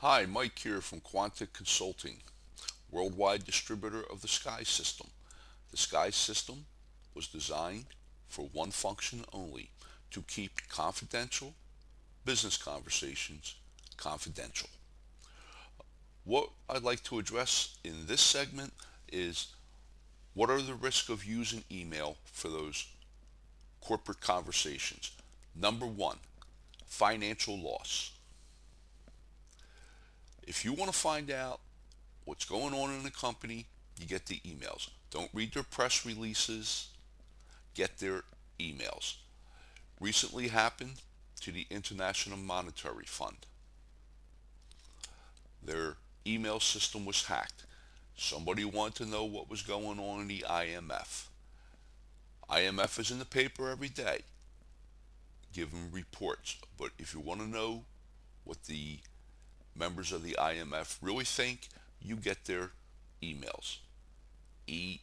Hi, Mike here from Quanta Consulting, worldwide distributor of the Sky System. The Sky System was designed for one function only: to keep confidential business conversations confidential. What I'd like to address in this segment is what are the risks of using email for those corporate conversations. Number one, financial loss. If you want to find out what's going on in the company, you get the emails. Don't read their press releases, get their emails. Recently happened to the International Monetary Fund. Their email system was hacked. Somebody wanted to know what was going on in the IMF. IMF is in the paper every day, giving reports. But if you want to know what the members of the IMF really think, you get their emails. E-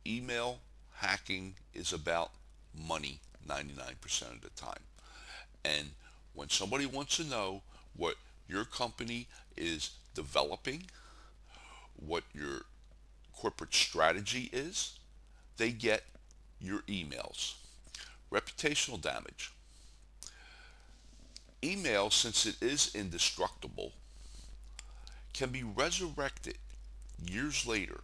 Email hacking is about money 99% of the time. And when somebody wants to know what your company is developing, what your corporate strategy is, they get your emails. Reputational damage. Email, since it is indestructible, can be resurrected years later.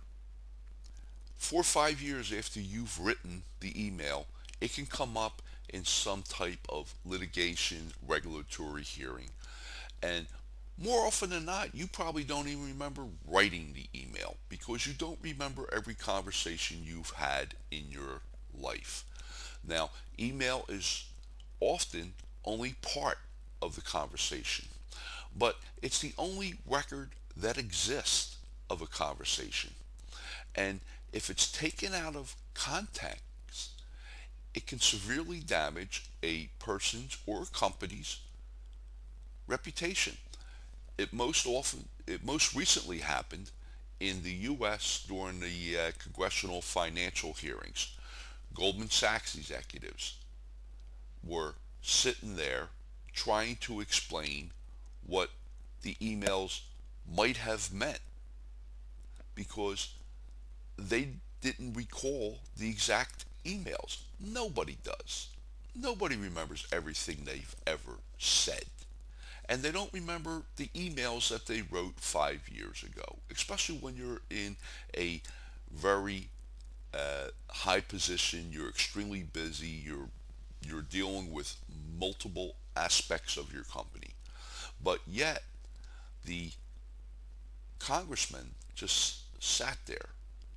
4 or 5 years after you've written the email, it can come up in some type of litigation, regulatory hearing. And more often than not, you probably don't even remember writing the email because you don't remember every conversation you've had in your life. Now, email is often only part of the conversation, but it's the only record that exists of a conversation. And if it's taken out of context, it can severely damage a person's or a company's reputation. It most recently happened in the U.S. during the congressional financial hearings. Goldman Sachs executives were sitting there trying to explain what the emails might have meant because they didn't recall the exact emails. Nobody does. Nobody remembers everything they've ever said. And they don't remember the emails that they wrote 5 years ago, especially when you're in a very high position, you're extremely busy, you're dealing with multiple aspects of your company. But yet, the congressman just sat there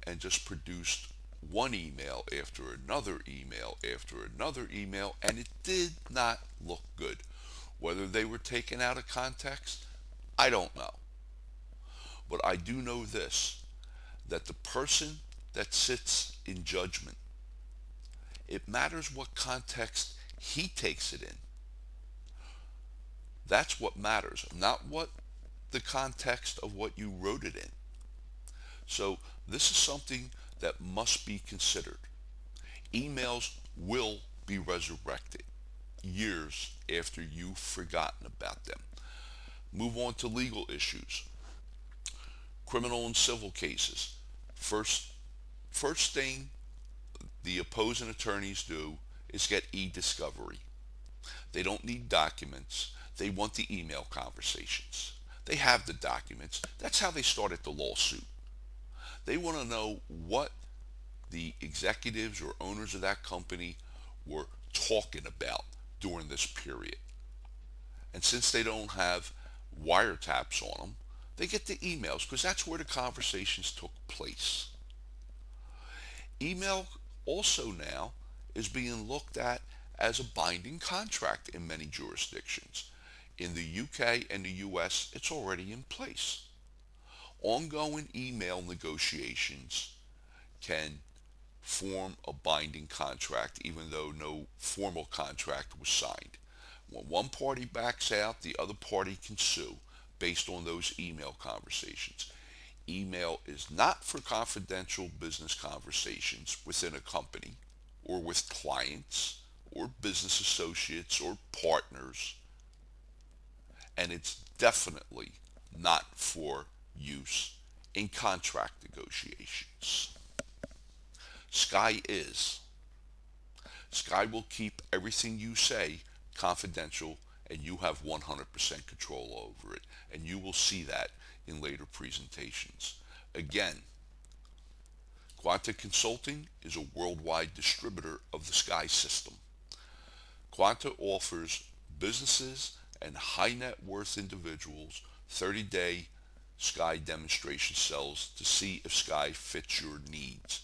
and just produced one email after another email after another email, and it did not look good. Whether they were taken out of context, I don't know. But I do know this, that the person that sits in judgment, it matters what context he takes it in. That's what matters, not what the context of what you wrote it in. So this is something that must be considered. Emails will be resurrected years after you've forgotten about them. Move on to legal issues, criminal and civil cases. First, first thing the opposing attorneys do is get e-discovery. They don't need documents. They want the email conversations. They have the documents. That's how they started the lawsuit. They want to know what the executives or owners of that company were talking about during this period. And since they don't have wiretaps on them, they get the emails because that's where the conversations took place. Email also now is being looked at as a binding contract in many jurisdictions. In the UK and the US, it's already in place. Ongoing email negotiations can form a binding contract even though no formal contract was signed. When one party backs out, the other party can sue based on those email conversations. Email is not for confidential business conversations within a company or with clients or business associates or partners, and it's definitely not for use in contract negotiations. Sky is. Sky will keep everything you say confidential, and you have 100% control over it. And you will see that in later presentations. Again, Quanta Consulting is a worldwide distributor of the Sky system. Quanta offers businesses and high net worth individuals 30-day Sky demonstration cells to see if Sky fits your needs.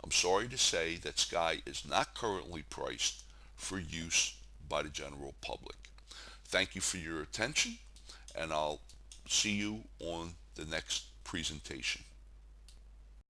I'm sorry to say that Sky is not currently priced for use by the general public. Thank you for your attention, and I'll see you on the next presentation.